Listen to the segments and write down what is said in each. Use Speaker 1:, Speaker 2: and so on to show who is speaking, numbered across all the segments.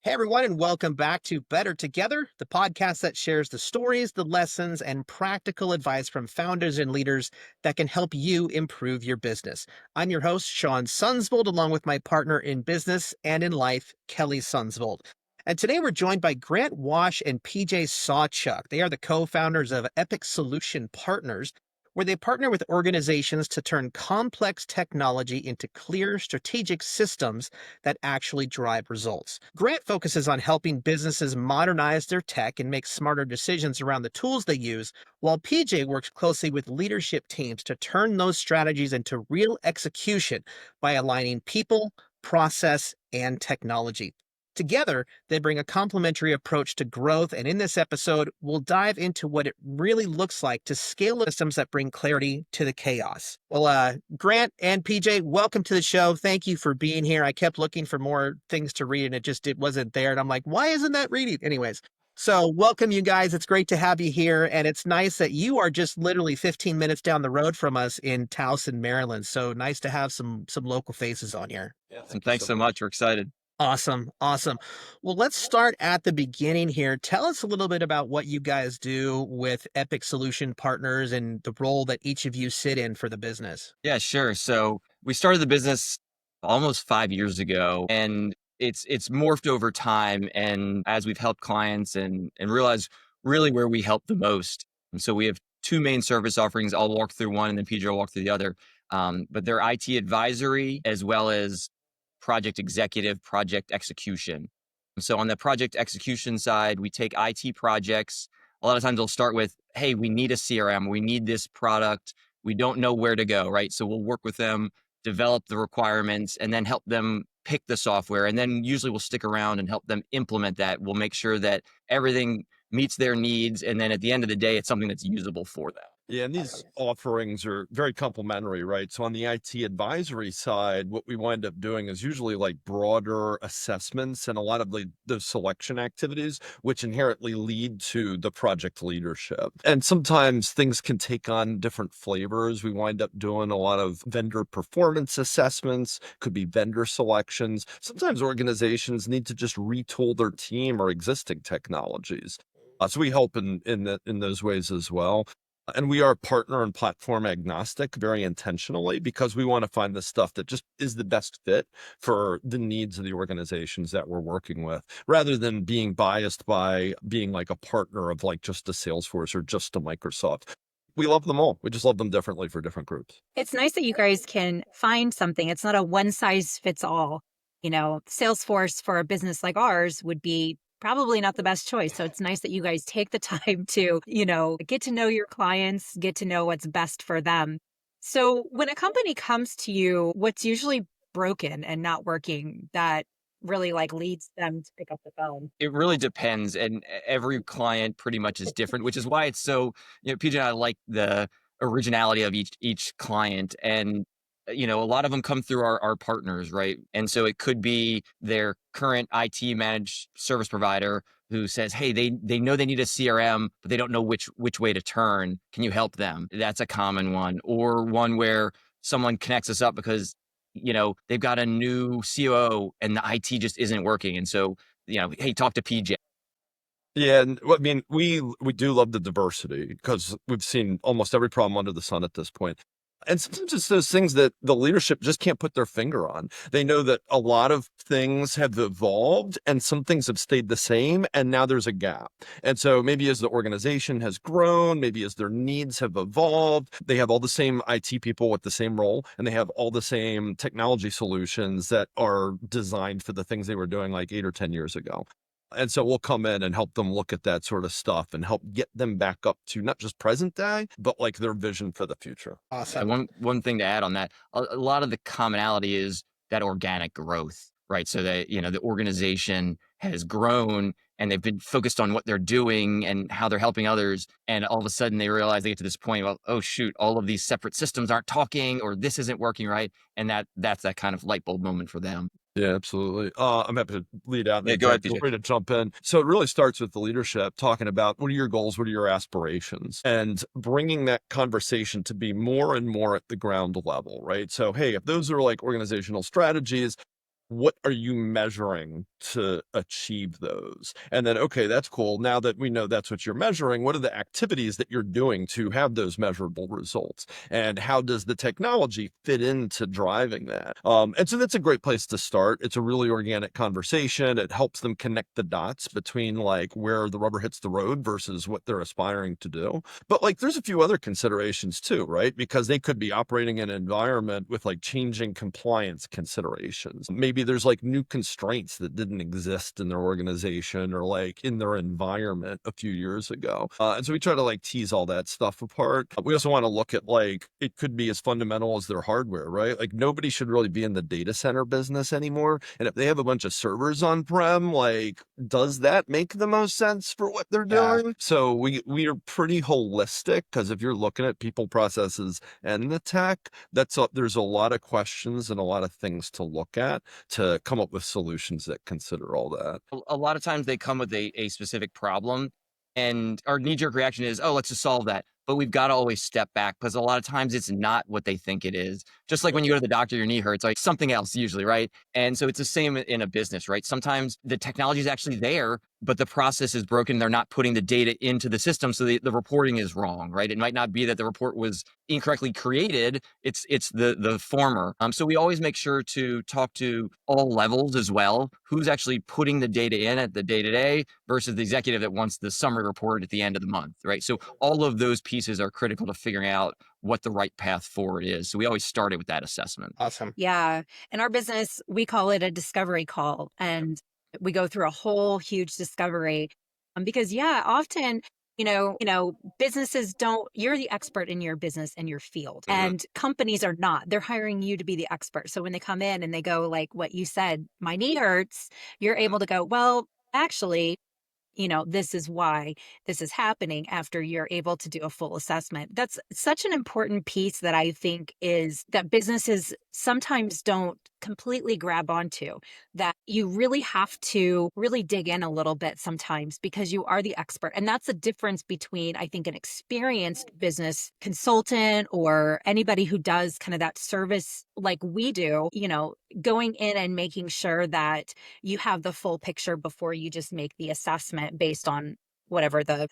Speaker 1: Hey, everyone, and welcome back to Better Together, the podcast that shares the stories, the lessons, and practical advice from founders and leaders that can help you improve your business. I'm your host, Shawn Sundsvold, along with my partner in business and in life, Kelly Sundsvold. And today we're joined by Grant Wasch and PJ Sawchuk. They are the co-founders of Epic Solution Partners, where they partner with organizations to turn complex technology into clear strategic systems that actually drive results. Grant focuses on helping businesses modernize their tech and make smarter decisions around the tools they use, while PJ works closely with leadership teams to turn those strategies into real execution by aligning people, process, and technology. Together, they bring a complementary approach to growth, and in this episode, we'll dive into what it really looks like to scale systems that bring clarity to the chaos. Well, Grant and PJ, welcome to the show. Thank you for being here. I kept looking for more things to read, and it wasn't there. And I'm like, why isn't that reading? Anyways, so welcome, you guys. It's great to have you here, and it's nice that you are just literally 15 minutes down the road from us in Towson, Maryland. So nice to have some local faces on here.
Speaker 2: Yeah, thanks so much. We're excited.
Speaker 1: Awesome. Awesome. Well, let's start at the beginning here. Tell us a little bit about what you guys do with Epic Solution Partners and the role that each of you sit in for the business.
Speaker 2: Yeah, sure. So we started the business almost 5 years ago, and it's morphed over time. And as we've helped clients and realized really where we help the most. And so we have two main service offerings. I'll walk through one, and then PJ will walk through the other. But they're IT advisory as well as project executive, project execution. So on the project execution side, we take IT projects. A lot of times they'll start with, hey, we need a CRM, we need this product, we don't know where to go, right? So we'll work with them, develop the requirements, and then help them pick the software. And then usually we'll stick around and help them implement that. We'll make sure that everything meets their needs. And then at the end of the day, it's something that's usable for them.
Speaker 3: Yeah, and these offerings are very complementary, right? So on the IT advisory side, what we wind up doing is usually like broader assessments and a lot of the selection activities, which inherently lead to the project leadership. And sometimes things can take on different flavors. We wind up doing a lot of vendor performance assessments, could be vendor selections. Sometimes organizations need to just retool their team or existing technologies. So we help in those ways as well. And we are partner and platform agnostic very intentionally because we want to find the stuff that just is the best fit for the needs of the organizations that we're working with, rather than being biased by being like a partner of like just a Salesforce or just a Microsoft. We love them all. We just love them differently for different groups.
Speaker 4: It's nice that you guys can find something. It's not a one size fits all. Salesforce for a business like ours would be probably not the best choice. So it's nice that you guys take the time to, get to know your clients, get to know what's best for them. So when a company comes to you, what's usually broken and not working that really leads them to pick up the phone?
Speaker 2: It really depends. And every client pretty much is different, which is why it's so, PJ and I like the originality of each client. And a lot of them come through our partners, right? And so it could be their current IT managed service provider who says, hey, they know they need a CRM, but they don't know which way to turn. Can you help them? That's a common one. Or one where someone connects us up because, they've got a new COO and the IT just isn't working. And so, hey, talk to PJ.
Speaker 3: Yeah, and we do love the diversity because we've seen almost every problem under the sun at this point. And sometimes it's those things that the leadership just can't put their finger on. They know that a lot of things have evolved and some things have stayed the same, and now there's a gap. And so maybe as the organization has grown, maybe as their needs have evolved, they have all the same IT people with the same role, and they have all the same technology solutions that are designed for the things they were doing like 8 or 10 years ago. And so we'll come in and help them look at that sort of stuff and help get them back up to not just present day, but like their vision for the future.
Speaker 1: Awesome.
Speaker 2: And one thing to add on that, a lot of the commonality is that organic growth, right? So that, the organization has grown and they've been focused on what they're doing and how they're helping others. And all of a sudden they realize they get to this point, well, oh shoot, all of these separate systems aren't talking or this isn't working right. And that's that kind of light bulb moment for them.
Speaker 3: Yeah, absolutely. I'm happy to lead out.
Speaker 2: Yeah, go ahead,
Speaker 3: Feel
Speaker 2: PJ.
Speaker 3: free to jump in. So it really starts with the leadership talking about what are your goals, what are your aspirations, and bringing that conversation to be more and more at the ground level, right? So, hey, if those are like organizational strategies, what are you measuring to achieve those? And then, okay, that's cool. Now that we know that's what you're measuring, what are the activities that you're doing to have those measurable results? And how does the technology fit into driving that? And so that's a great place to start. It's a really organic conversation. It helps them connect the dots between like where the rubber hits the road versus what they're aspiring to do. But like there's a few other considerations too, right? Because they could be operating in an environment with like changing compliance considerations. Maybe there's like new constraints that didn't exist in their organization or like in their environment a few years ago. And so we try to like tease all that stuff apart. We also want to look at like it could be as fundamental as their hardware, right? Like nobody should really be in the data center business anymore. And if they have a bunch of servers on prem, like does that make the most sense for what they're
Speaker 1: Yeah.
Speaker 3: doing? So we are pretty holistic because if you're looking at people, processes, and the tech, there's a lot of questions and a lot of things to look at to come up with solutions that consider all that.
Speaker 2: A lot of times they come with a specific problem, and our knee-jerk reaction is, oh, let's just solve that. But we've got to always step back because a lot of times it's not what they think it is. Just like when you go to the doctor, your knee hurts, like something else usually, right? And so it's the same in a business, right? Sometimes the technology is actually there, but the process is broken. They're not putting the data into the system. So the reporting is wrong, right? It might not be that the report was incorrectly created. It's the former. So we always make sure to talk to all levels as well. Who's actually putting the data in at the day-to-day versus the executive that wants the summary report at the end of the month, right? So all of those pieces are critical to figuring out what the right path forward is. So we always started with that assessment.
Speaker 1: Awesome.
Speaker 4: Yeah. In our business, we call it a discovery call. And we go through a whole huge discovery. Because yeah, often, businesses don't, you're the expert in your business and your field. And companies are not. They're hiring you to be the expert. So when they come in and they go like what you said, my knee hurts, you're able to go, well, actually, this is why this is happening after you're able to do a full assessment. That's such an important piece that I think is that businesses sometimes don't completely grab onto, that you really have to really dig in a little bit sometimes because you are the expert. And that's the difference between, I think, an experienced business consultant or anybody who does kind of that service like we do, going in and making sure that you have the full picture before you just make the assessment based on whatever the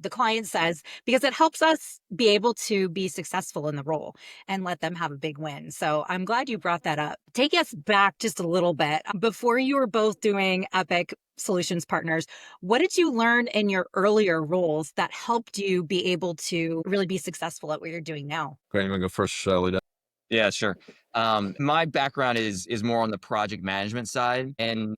Speaker 4: client says, because it helps us be able to be successful in the role and let them have a big win. So I'm glad you brought that up. Take us back just a little bit. Before you were both doing Epic Solutions Partners, what did you learn in your earlier roles that helped you be able to really be successful at what you're doing now?
Speaker 3: Great, you want to go first, Shelly?
Speaker 2: Yeah, sure. My background is more on the project management side. And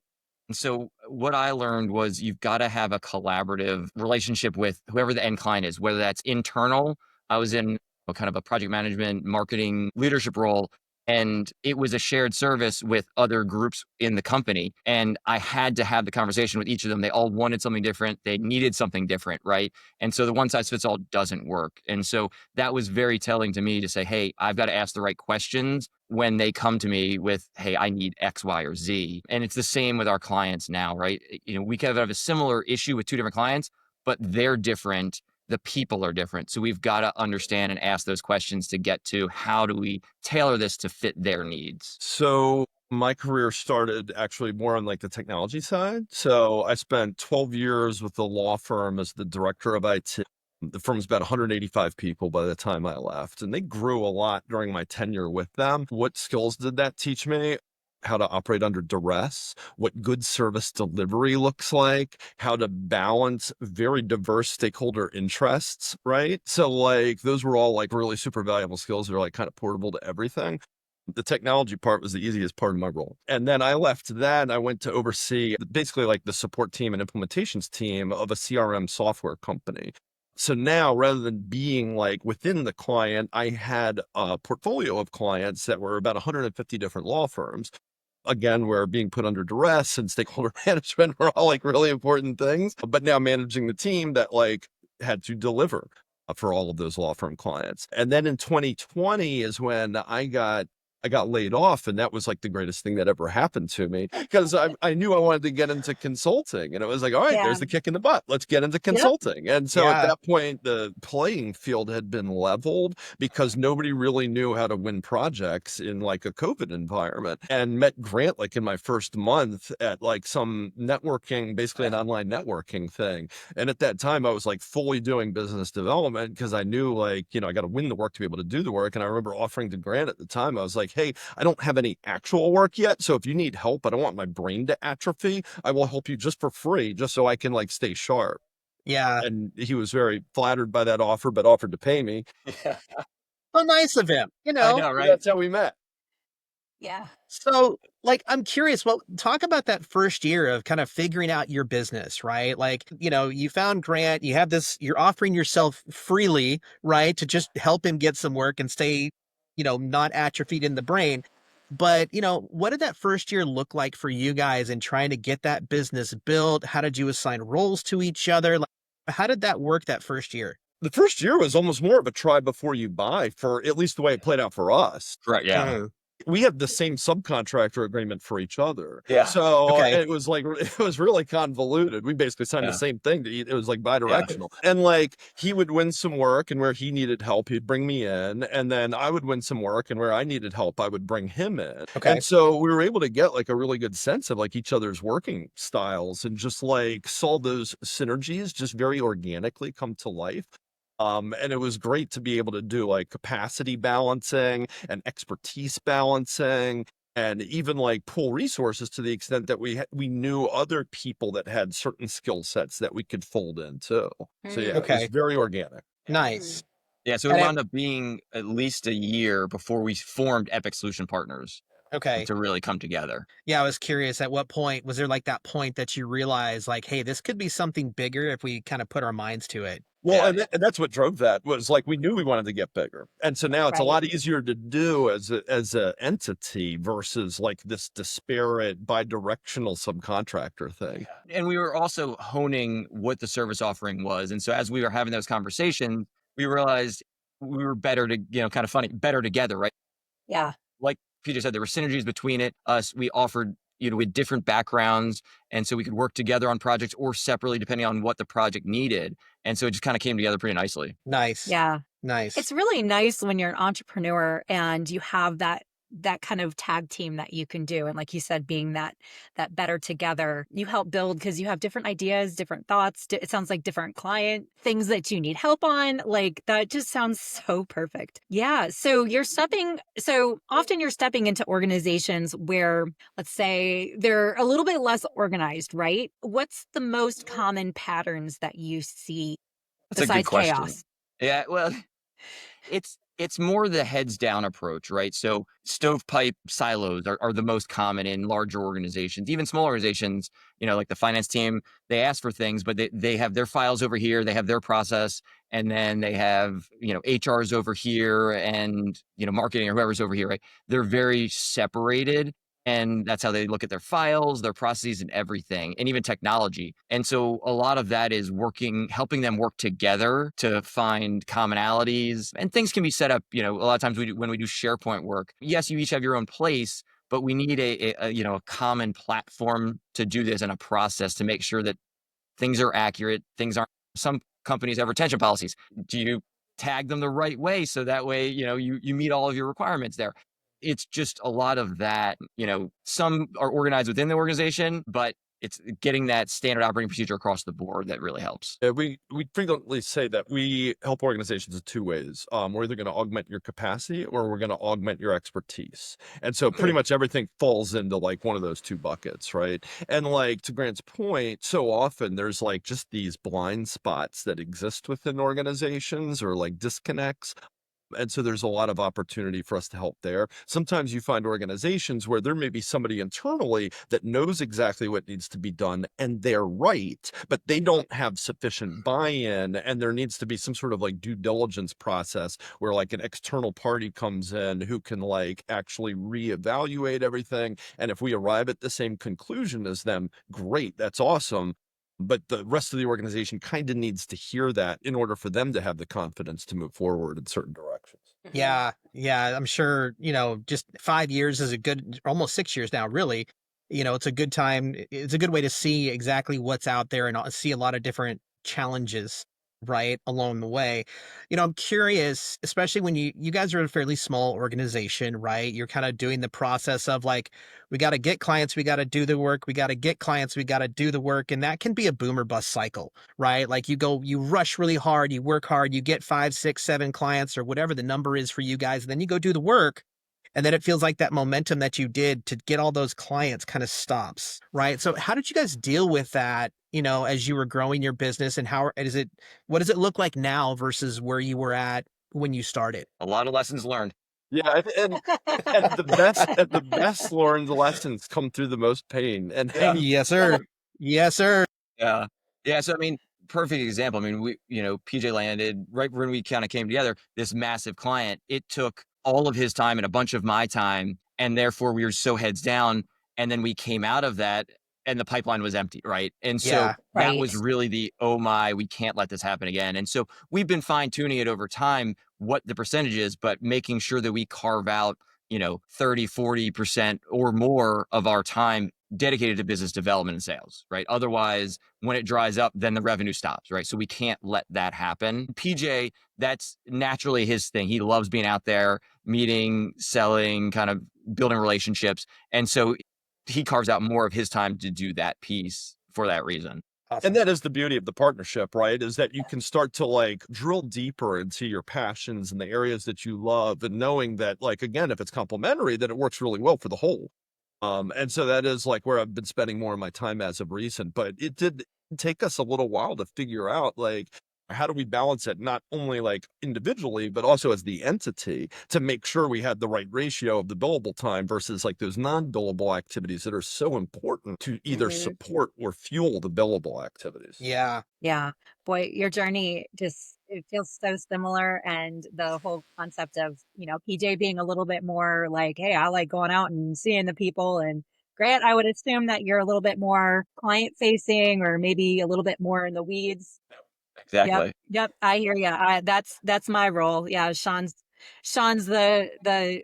Speaker 2: so what I learned was you've got to have a collaborative relationship with whoever the end client is, whether that's internal. I was in a kind of a project management marketing leadership role, and it was a shared service with other groups in the company. And I had to have the conversation with each of them. They all wanted something different. They needed something different, right? And so the one size fits all doesn't work. And so that was very telling to me to say, hey, I've got to ask the right questions when they come to me with, hey, I need X, Y, or Z. And it's the same with our clients now, right? We kind of have a similar issue with two different clients, but they're different. The people are different. So we've got to understand and ask those questions to get to how do we tailor this to fit their needs.
Speaker 3: So my career started actually more on like the technology side. So I spent 12 years with the law firm as the director of IT. The firm was about 185 people by the time I left, and they grew a lot during my tenure with them. What skills did that teach me? How to operate under duress, what good service delivery looks like, how to balance very diverse stakeholder interests, right? So like those were all like really super valuable skills that are like kind of portable to everything. The technology part was the easiest part of my role. And then I left that and I went to oversee basically like the support team and implementations team of a CRM software company. So now rather than being like within the client, I had a portfolio of clients that were about 150 different law firms. Again, where being put under duress and stakeholder management were all like really important things, but now managing the team that like had to deliver for all of those law firm clients. And then in 2020 is when I got I got laid off, and that was like the greatest thing that ever happened to me because I knew I wanted to get into consulting, and it was like, all right,
Speaker 4: Yeah.
Speaker 3: there's the kick in the butt. Let's get into
Speaker 4: Yep.
Speaker 3: consulting. And so at
Speaker 1: Yeah.
Speaker 3: that point, the playing field had been leveled because nobody really knew how to win projects in like a COVID environment. And met Grant like in my first month at like some networking, basically an online networking thing. And at that time, I was like fully doing business development because I knew like, I got to win the work to be able to do the work. And I remember offering to Grant at the time, I was like, hey, I don't have any actual work yet. So if you need help, I don't want my brain to atrophy. I will help you just for free, just so I can like stay sharp.
Speaker 1: Yeah.
Speaker 3: And he was very flattered by that offer, but offered to pay me.
Speaker 1: Well, nice of him,
Speaker 2: I know,
Speaker 3: So
Speaker 2: right?
Speaker 3: that's how we met.
Speaker 4: Yeah.
Speaker 1: So, like, I'm curious, well, talk about that first year of kind of figuring out your business, right? Like, you found Grant, you have this, you're offering yourself freely, right? To just help him get some work and stay, not atrophied in the brain. But, what did that first year look like for you guys in trying to get that business built? How did you assign roles to each other? Like, how did that work that first year?
Speaker 3: The first year was almost more of a try before you buy, for at least the way it played out for us.
Speaker 2: Right. Yeah.
Speaker 1: Mhm.
Speaker 3: We had the same subcontractor agreement for each other.
Speaker 2: Yeah.
Speaker 3: So
Speaker 1: Okay.
Speaker 3: it was like, it was really convoluted. We basically signed the
Speaker 2: Yeah.
Speaker 3: same thing. It was like
Speaker 2: Yeah.
Speaker 3: bidirectional. And like, he would win some work, and where he needed help, he'd bring me in. And then I would win some work, and where I needed help, I would bring him in.
Speaker 1: Okay.
Speaker 3: And so we were able to get like a really good sense of like each other's working styles, and just like saw those synergies just very organically come to life. And it was great to be able to do like capacity balancing and expertise balancing, and even like pool resources to the extent that we knew other people that had certain skill sets that we could fold in too. So yeah, it was
Speaker 1: Okay.
Speaker 3: very organic.
Speaker 1: Nice.
Speaker 2: Yeah. So it
Speaker 1: And
Speaker 2: wound up being at least a year before we formed Epic Solution Partners
Speaker 1: okay.
Speaker 2: to really come together.
Speaker 1: Yeah, I was curious at what point was there like that point that you realized like, hey, this could be something bigger if we kind of put our minds to it.
Speaker 3: Well,
Speaker 2: Yeah.
Speaker 3: and that's what drove that, was like we knew we wanted to get bigger. And so now it's a
Speaker 4: Right.
Speaker 3: lot easier to do as a entity versus like this disparate bidirectional subcontractor thing.
Speaker 2: And we were also honing what the service offering was. And so as we were having those conversations, we realized we were better to, kind of funny, better together, right?
Speaker 4: Yeah.
Speaker 2: Like Peter said, there were synergies between us. We offered, with different backgrounds. And so we could work together on projects or separately, depending on what the project needed. And so it just kind of came together pretty nicely.
Speaker 1: Nice.
Speaker 4: Yeah.
Speaker 1: Nice.
Speaker 4: It's really nice when you're an entrepreneur and you have that kind of tag team that you can do. And like you said, being that better together, you help build because you have different ideas, different thoughts. It sounds like different client things that you need help on. Like that just sounds so perfect. Yeah. So often you're stepping into organizations where, let's say, they're a little bit less organized, right? What's the most common patterns that you see
Speaker 2: That's a good
Speaker 4: besides
Speaker 2: question.
Speaker 4: chaos?
Speaker 2: Yeah. Well, it's more the heads down approach, right? So stovepipe silos are the most common in larger organizations, even small organizations, like the finance team, they ask for things, but they have their files over here, they have their process, and then they have, HR's over here and, marketing or whoever's over here, right? They're very separated. And that's how they look at their files, their processes, and everything, and even technology. And so a lot of that is helping them work together to find commonalities. And things can be set up, a lot of times when we do SharePoint work, yes, you each have your own place, but we need a common platform to do this, and a process to make sure that things are accurate. Things aren't. Some companies have retention policies. Do you tag them the right way so that way you meet all of your requirements there? It's just a lot of that. Some are organized within the organization, but it's getting that standard operating procedure across the board that really helps.
Speaker 3: Yeah, we frequently say that we help organizations in two ways. We're either going to augment your capacity, or we're going to augment your expertise. And so pretty much everything falls into like one of those two buckets, right? And like to Grant's point, so often there's like just these blind spots that exist within organizations, or like disconnects. And so there's a lot of opportunity for us to help there. Sometimes you find organizations where there may be somebody internally that knows exactly what needs to be done, and they're right, but they don't have sufficient buy-in, and there needs to be some sort of like due diligence process where like an external party comes in who can like actually reevaluate everything. And if we arrive at the same conclusion as them, great, that's awesome. But the rest of the organization kind of needs to hear that in order for them to have the confidence to move forward in certain directions.
Speaker 1: Yeah, yeah, I'm sure, just 5 years is a good almost 6 years now, really. It's a good time. It's a good way to see exactly what's out there and see a lot of different challenges, right, along the way. I'm curious, especially when you guys are a fairly small organization, right? You're kind of doing the process of like, we got to get clients, we got to do the work, we got to get clients, we got to do the work, and that can be a boom or bust cycle, right? Like you rush really hard, you work hard, you get 5, 6, 7 clients or whatever the number is for you guys, and then you go do the work. And then it feels like that momentum that you did to get all those clients kind of stops, right? So how did you guys deal with that, as you were growing your business, and what does it look like now versus where you were at when you started?
Speaker 2: A lot of lessons learned.
Speaker 3: Yeah, and the best learned lessons come through the most pain. And
Speaker 2: Yeah.
Speaker 1: Yes, sir. Yes, sir.
Speaker 2: Yeah. Yeah. So, I mean, perfect example. I mean, PJ landed right when we kind of came together, this massive client. It took all of his time and a bunch of my time. And therefore, we were so heads down. And then we came out of that and the pipeline was empty. Right. And so
Speaker 1: Yeah.
Speaker 2: that
Speaker 4: Right.
Speaker 2: was really oh my, we can't let this happen again. And so we've been fine tuning it over time, what the percentage is, but making sure that we carve out, 30, 40% or more of our time dedicated to business development and sales, right? Otherwise, when it dries up, then the revenue stops, right? So we can't let that happen. PJ, that's naturally his thing. He loves being out there, meeting, selling, kind of building relationships. And so he carves out more of his time to do that piece for that reason.
Speaker 3: And
Speaker 1: Awesome.
Speaker 3: that is the beauty of the partnership, right? Is that you can start to like drill deeper into your passions and the areas that you love, and knowing that, like, again, if it's complementary, then it works really well for the whole. And so that is like where I've been spending more of my time as of recent. But it did take us a little while to figure out, like, how do we balance it, not only like individually, but also as the entity, to make sure we had the right ratio of the billable time versus like those non-billable activities that are so important to either
Speaker 4: Mhm.
Speaker 3: support or fuel the billable activities.
Speaker 1: Yeah.
Speaker 4: Yeah. Boy, your journey just it feels so similar. And the whole concept of, PJ being a little bit more like, hey, I like going out and seeing the people. And Grant, I would assume that you're a little bit more client facing or maybe a little bit more in the weeds. Yep.
Speaker 2: Exactly.
Speaker 4: Yep. I hear you. That's my role. Yeah. Sean's the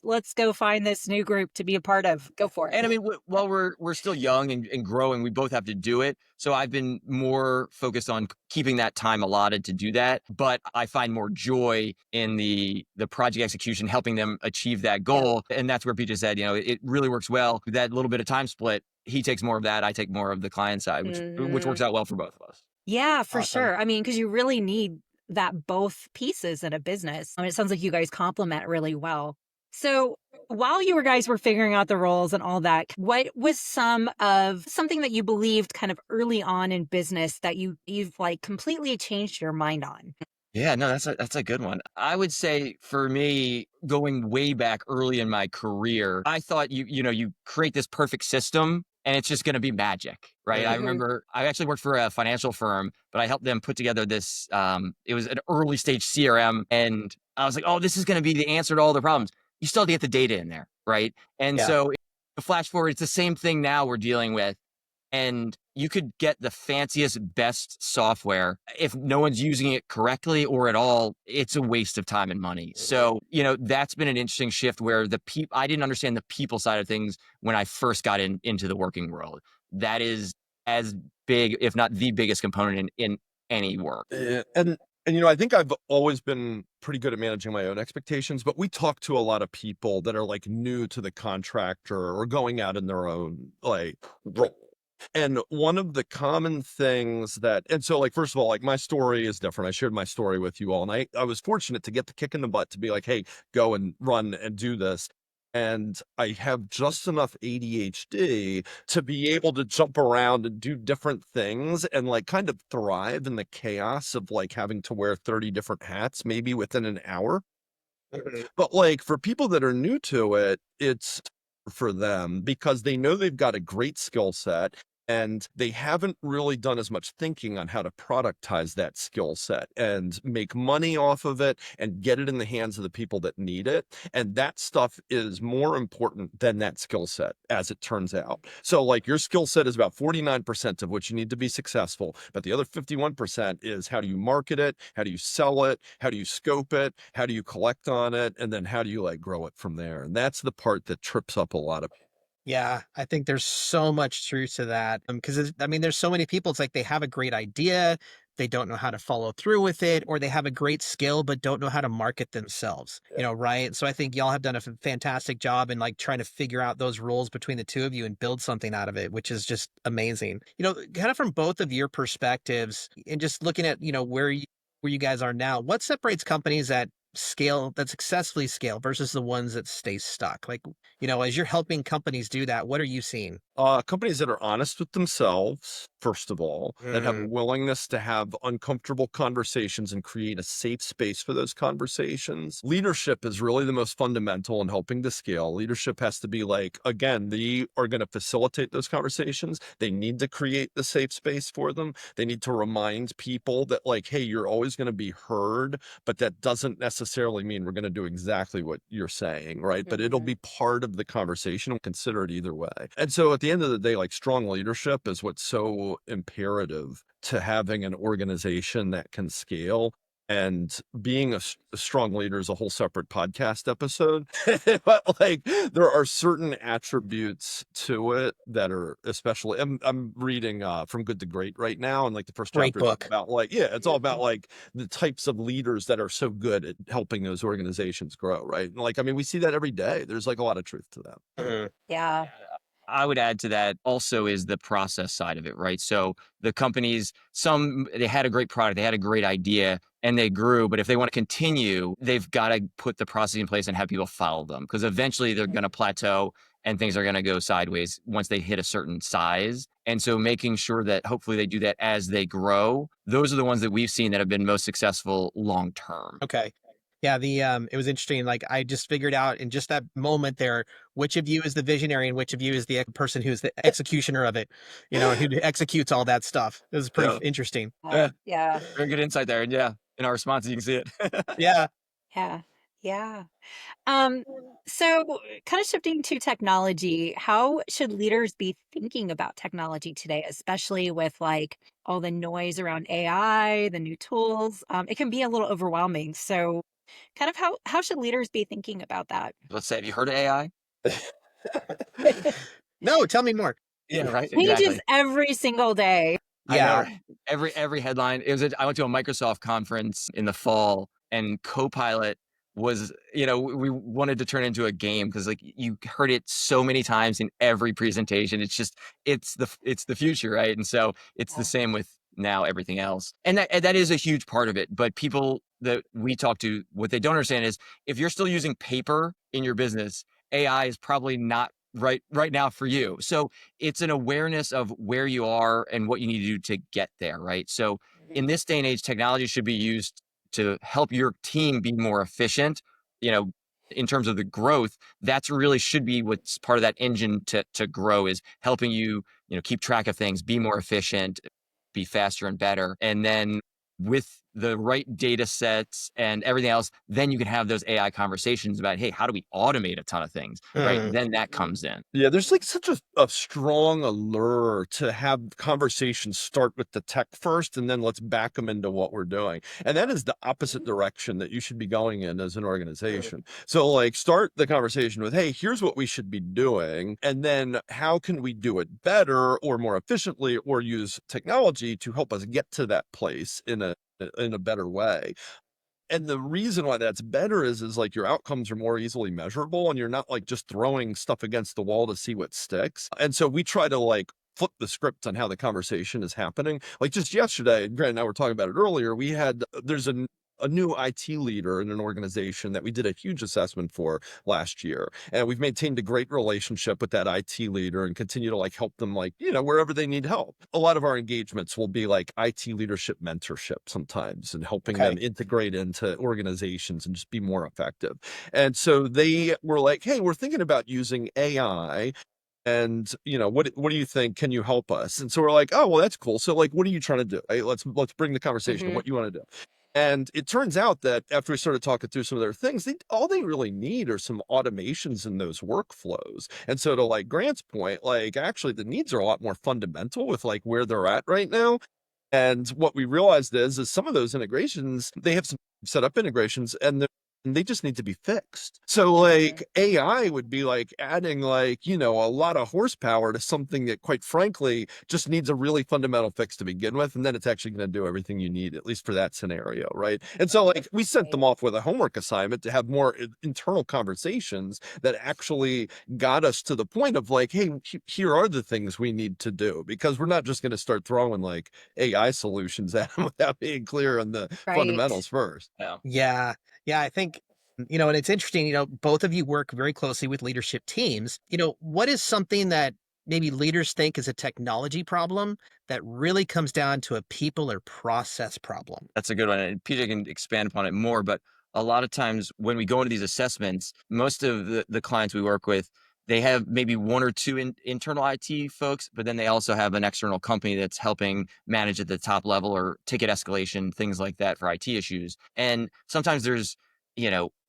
Speaker 4: let's go find this new group to be a part of. Go for it.
Speaker 2: And I mean, while we're still young and growing, we both have to do it. So I've been more focused on keeping that time allotted to do that. But I find more joy in the project execution, helping them achieve that
Speaker 4: Yeah.
Speaker 2: goal. And that's where Peter said, it really works well. That little bit of time split, he takes more of that, I take more of the client side, which
Speaker 4: Mhm.
Speaker 2: works out well for both of us.
Speaker 4: Yeah, for
Speaker 1: Awesome.
Speaker 4: sure. I mean, because you really need that both pieces in a business. I mean, it sounds like you guys complement really well. So while you guys were figuring out the roles and all that, what was something that you believed kind of early on in business that you've like completely changed your mind on?
Speaker 2: Yeah, no, that's a good one. I would say for me, going way back early in my career, I thought you create this perfect system and it's just going to be magic, right? I
Speaker 4: Hmm.
Speaker 2: remember I actually worked for a financial firm, but I helped them put together this. It was an early stage CRM, and I was like, oh, this is going to be the answer to all the problems. You still have to get the data in there, right? And
Speaker 1: Yeah.
Speaker 2: so, flash forward, it's the same thing now we're dealing with, and you could get the fanciest, best software. If no one's using it correctly or at all, it's a waste of time and money. So, that's been an interesting shift where I didn't understand the people side of things when I first got into the working world. That is as big, if not the biggest component in any work.
Speaker 3: And I think I've always been pretty good at managing my own expectations, but we talk to a lot of people that are like new to the contractor or going out in their own like role. And one of the common things and so, like, first of all, like, my story is different. I shared my story with you all, and I was fortunate to get the kick in the butt to be like, hey, go and run and do this. And I have just enough ADHD to be able to jump around and do different things and like kind of thrive in the chaos of like having to wear 30 different hats maybe within an hour.
Speaker 1: Mhm.
Speaker 3: But like for people that are new to it, it's for them because they know they've got a great skill set. and they haven't really done as much thinking on how to productize that skill set and make money off of it and get it in the hands of the people that need it. And that stuff is more important than that skill set, as it turns out. So, like, your skill set is about 49% of what you need to be successful, but the other 51% is how do you market it? How do you sell it? How do you scope it? How do you collect on it? And then how do you like grow it from there? And that's the part that trips up a lot of.
Speaker 1: Yeah, I think there's so much truth to that. Because I mean, there's so many people. It's like they have a great idea, they don't know how to follow through with it, or they have a great skill but don't know how to market themselves. Right? So I think y'all have done a fantastic job in like trying to figure out those roles between the two of you and build something out of it, which is just amazing. Kind of from both of your perspectives, and just looking at where you guys are now, what separates companies that successfully scale versus the ones that stay stuck? Like, as you're helping companies do that, what are you seeing?
Speaker 3: Companies that are honest with themselves, first of all, that have a
Speaker 1: Mm,
Speaker 3: willingness to have uncomfortable conversations and create a safe space for those conversations. Leadership is really the most fundamental in helping to scale. Leadership has to be like, again, they are going to facilitate those conversations. They need to create the safe space for them. They need to remind people that, like, hey, you're always going to be heard, but that doesn't necessarily mean we're going to do exactly what you're saying, right? But it'll
Speaker 4: Mhm.
Speaker 3: be part of the conversation. We'll consider it either way. And so at the end of the day, like, strong leadership is what's so imperative to having an organization that can scale. And being a strong leader is a whole separate podcast episode. But like, there are certain attributes to it that are especially. I'm reading From Good to Great right now, and like the first
Speaker 1: great
Speaker 3: chapter is all
Speaker 1: book.
Speaker 3: about, like, yeah, it's all about like the types of leaders that are so good at helping those organizations grow, right? And like, I mean, we see that every day. There's like a lot of truth to that.
Speaker 1: Mhm.
Speaker 4: Yeah.
Speaker 2: I would add to that also is the process side of it, right? So the companies, some they had a great product, they had a great idea and they grew, but if they want to continue, they've got to put the process in place and have people follow them because eventually they're going to plateau and things are going to go sideways once they hit a certain size. And so making sure that hopefully they do that as they grow, those are the ones that we've seen that have been most successful long term.
Speaker 1: Okay. Yeah, it was interesting. Like I just figured out in just that moment there, which of you is the visionary and which of you is the person who's the executioner of it, and who executes all that stuff. It was pretty
Speaker 2: Yeah.
Speaker 1: interesting.
Speaker 2: Yeah.
Speaker 4: Yeah.
Speaker 2: Very good insight there. And yeah, in our response, you can see it.
Speaker 1: Yeah.
Speaker 4: Yeah. Yeah. Um, so kind of shifting to technology, how should leaders be thinking about technology today, especially with like all the noise around AI, the new tools? It can be a little overwhelming. So kind of how should leaders be thinking about that?
Speaker 2: Let's say, have you heard of AI?
Speaker 1: No, tell me more.
Speaker 2: Yeah, right.
Speaker 4: Changes
Speaker 2: Exactly.
Speaker 4: every single day.
Speaker 2: I know,
Speaker 1: Yeah.
Speaker 2: right? Every headline. I went to a Microsoft conference in the fall, and Copilot was, we wanted to turn it into a game because like you heard it so many times in every presentation. It's the future, right? And so it's the
Speaker 4: Yeah.
Speaker 2: same with now everything else. And that is a huge part of it. But people that we talk to, what they don't understand is if you're still using paper in your business, AI is probably not right now for you. So it's an awareness of where you are and what you need to do to get there, right? So in this day and age, technology should be used to help your team be more efficient, you know, in terms of the growth. That's really should be what's part of that engine to grow is helping you, keep track of things, be more efficient, be faster and better. And then with the right data sets and everything else, then you can have those AI conversations about, hey, how do we automate a ton of things, right?
Speaker 1: Mm,
Speaker 2: Then that comes in.
Speaker 3: Yeah, there's like such a strong allure to have conversations start with the tech first and then let's back them into what we're doing. And that is the opposite direction that you should be going in as an organization. So, like, start the conversation with, hey, here's what we should be doing. And then how can we do it better or more efficiently or use technology to help us get to that place in a better way. And the reason why that's better is like your outcomes are more easily measurable and you're not like just throwing stuff against the wall to see what sticks. And so we try to like flip the script on how the conversation is happening. Like just yesterday, Grant and I were talking about it earlier. There's a new IT leader in an organization that we did a huge assessment for last year. And we've maintained a great relationship with that IT leader and continue to like help them like, wherever they need help. A lot of our engagements will be like IT leadership mentorship sometimes and helping them
Speaker 1: okay.
Speaker 3: integrate into organizations and just be more effective. And so they were like, hey, we're thinking about using AI And what do you think? Can you help us? And so we're like, oh, well, that's cool. So like, what are you trying to do? Hey, let's bring the conversation to
Speaker 4: Hmm.
Speaker 3: what you want to do. And it turns out that after we started talking through some of their things, all they really need are some automations in those workflows. And so to like Grant's point, like actually the needs are a lot more fundamental with like where they're at right now. And what we realized is some of those integrations, they have some set up integrations and they just need to be fixed. So
Speaker 4: Hmm.
Speaker 3: like AI would be like adding like, a lot of horsepower to something that quite frankly just needs a really fundamental fix to begin with. And then it's actually going to do everything you need, at least for that scenario. Right. And so like we sent them
Speaker 4: Right.
Speaker 3: off with a homework assignment to have more internal conversations that actually got us to the point of like, hey, here are the things we need to do, because we're not just going to start throwing like AI solutions at them without being clear on the
Speaker 4: Right.
Speaker 3: fundamentals first.
Speaker 2: Yeah.
Speaker 1: Yeah. Yeah. I think, and it's interesting, both of you work very closely with leadership teams. What is something that maybe leaders think is a technology problem that really comes down to a people or process problem?
Speaker 2: That's a good one. And PJ can expand upon it more, but a lot of times when we go into these assessments, most of the clients we work with, they have maybe one or two internal IT folks, but then they also have an external company that's helping manage at the top level or ticket escalation, things like that for IT issues. And sometimes there's,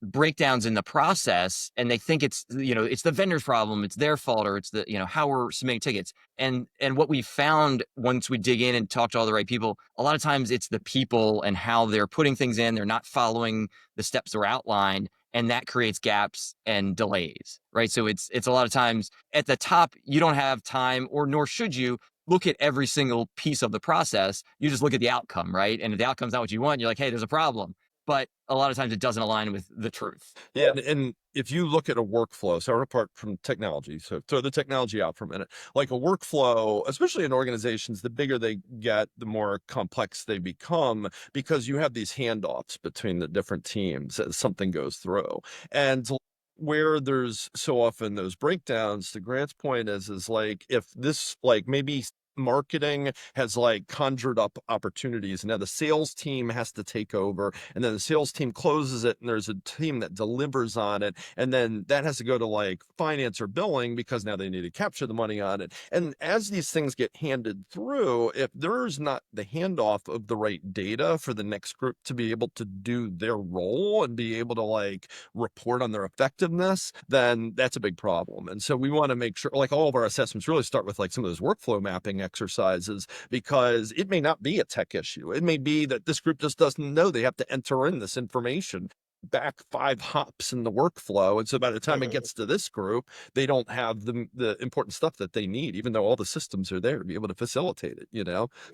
Speaker 2: breakdowns in the process and they think it's the vendor's problem, it's their fault, or it's how we're submitting tickets. And what we found once we dig in and talk to all the right people, a lot of times it's the people and how they're putting things in. They're not following the steps that are outlined, and that creates gaps and delays, right? So it's a lot of times at the top, you don't have time, or nor should you look at every single piece of the process. You just look at the outcome, right? And if the outcome's not what you want, you're like, hey, there's a problem. But a lot of times it doesn't align with the truth.
Speaker 3: Yeah, and if you look at a workflow, so apart from technology, so throw the technology out for a minute, like a workflow, especially in organizations, the bigger they get, the more complex they become, because you have these handoffs between the different teams as something goes through. And where there's so often those breakdowns, to Grant's point is like, if this, like maybe marketing has like conjured up opportunities, and now the sales team has to take over, and then the sales team closes it and there's a team that delivers on it, and then that has to go to like finance or billing because now they need to capture the money on it. And as these things get handed through, if there's not the handoff of the right data for the next group to be able to do their role and be able to like report on their effectiveness, then that's a big problem. And so we want to make sure like all of our assessments really start with like some of those workflow mapping exercises, because it may not be a tech issue. It may be that this group just doesn't know they have to enter in this information back 5 hops in the workflow. And so by the time it
Speaker 1: Mhm.
Speaker 3: gets to this group, they don't have the important stuff that they need, even though all the systems are there to be able to facilitate it.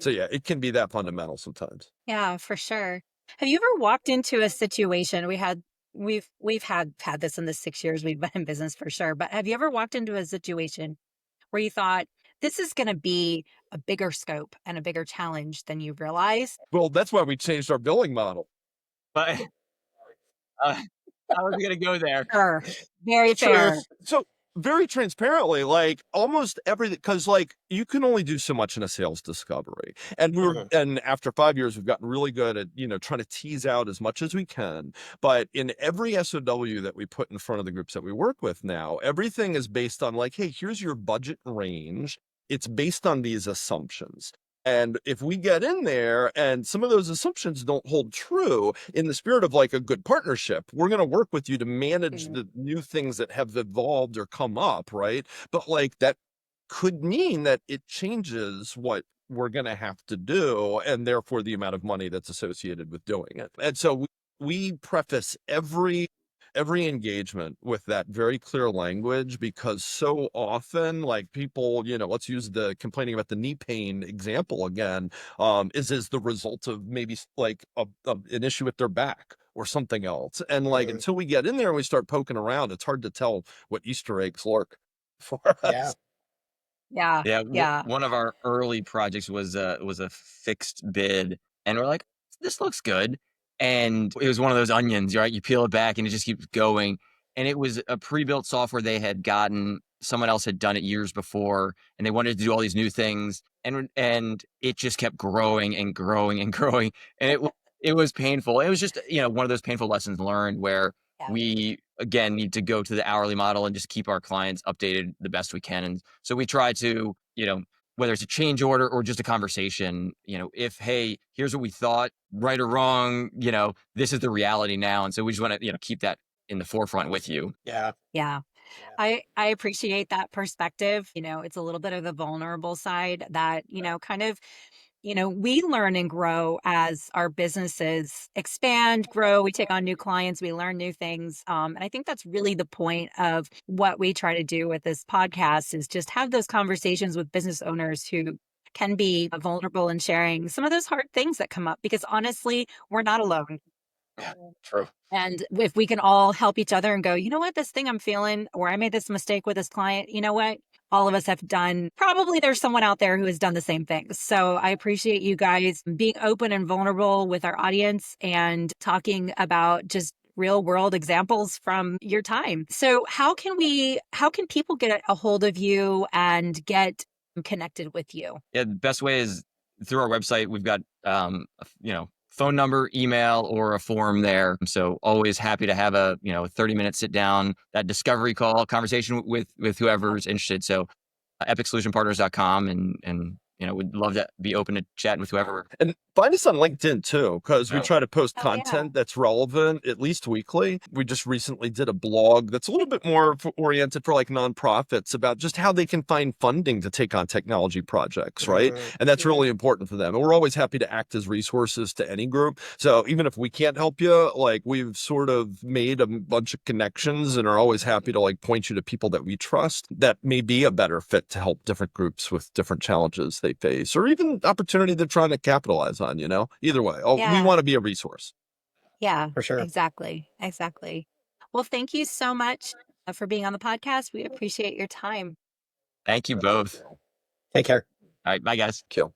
Speaker 3: So yeah, it can be that fundamental sometimes.
Speaker 4: Yeah, for sure. Have you ever walked into a situation we've had this in the 6 years we've been in business for sure, but have you ever walked into a situation where you thought this is going to be a bigger scope and a bigger challenge than you realize?
Speaker 3: Well, that's why we changed our billing model.
Speaker 2: But uh, I was going to go there.
Speaker 4: Sure. Very
Speaker 3: Sure.
Speaker 4: fair.
Speaker 3: So very transparently, like almost everything, because like you can only do so much in a sales discovery. And
Speaker 1: Mhm.
Speaker 3: and after 5 years, we've gotten really good at, trying to tease out as much as we can. But in every SOW that we put in front of the groups that we work with now, everything is based on like, hey, here's your budget range. It's based on these assumptions. And if we get in there and some of those assumptions don't hold true, in the spirit of like a good partnership, we're going to work with you to manage
Speaker 4: Mhm.
Speaker 3: the new things that have evolved or come up, right? But like that could mean that it changes what we're going to have to do, and therefore the amount of money that's associated with doing it. And so we preface every engagement with that very clear language, because so often like people, let's use the complaining about the knee pain example again, is the result of maybe like an issue with their back or something else. And like
Speaker 1: Mhm.
Speaker 3: until we get in there and we start poking around, it's hard to tell what Easter eggs lurk for
Speaker 1: Yeah.
Speaker 3: us.
Speaker 4: Yeah.
Speaker 2: Yeah,
Speaker 4: Yeah.
Speaker 2: one of our early projects was a fixed bid, and we're like, "This looks good," and it was one of those onions, right? You peel it back, and it just keeps going. And it was a pre-built software they had gotten. Someone else had done it years before, and they wanted to do all these new things, and it just kept growing and growing and growing, and it was painful. It was just one of those painful lessons learned where
Speaker 4: Yeah.
Speaker 2: we again, need to go to the hourly model and just keep our clients updated the best we can. And so we try to, whether it's a change order or just a conversation, if, hey, here's what we thought, right or wrong, this is the reality now. And so we just want to, keep that in the forefront with you.
Speaker 1: Yeah.
Speaker 4: Yeah. I appreciate that perspective. It's a little bit of the vulnerable side that, kind of, we learn and grow as our businesses expand, grow, we take on new clients, we learn new things. And I think that's really the point of what we try to do with this podcast is just have those conversations with business owners who can be vulnerable in sharing some of those hard things that come up because honestly, we're not alone.
Speaker 2: Yeah, true.
Speaker 4: And if we can all help each other and go, you know what, this thing I'm feeling, or I made this mistake with this client, you know what? All of us have done, probably there's someone out there who has done the same things. So I appreciate you guys being open and vulnerable with our audience and talking about just real world examples from your time. So how can people get a hold of you and get connected with you?
Speaker 2: Yeah, the best way is through our website. We've got, phone number, email, or a form there. So always happy to have a 30-minute sit down, that discovery call, conversation with whoever's interested. So epicsolutionpartners.com and would love to be open to chatting with whoever.
Speaker 3: And find us on LinkedIn too, because we try to post
Speaker 4: Oh, yeah.
Speaker 3: content that's relevant at least weekly. We just recently did a blog that's a little bit more oriented for like nonprofits about just how they can find funding to take on technology projects, right? And that's really important for them. And we're always happy to act as resources to any group. So even if we can't help you, like we've sort of made a bunch of connections and are always happy to like point you to people that we trust that may be a better fit to help different groups with different challenges they face, or even opportunity they're trying to capitalize on, either way. We
Speaker 4: Yeah.
Speaker 3: want to be a resource.
Speaker 4: Yeah,
Speaker 1: For sure.
Speaker 4: exactly. Exactly. Well, thank you so much for being on the podcast. We appreciate your time.
Speaker 2: Thank you both.
Speaker 1: Take care.
Speaker 2: All right, bye guys.
Speaker 3: Kill.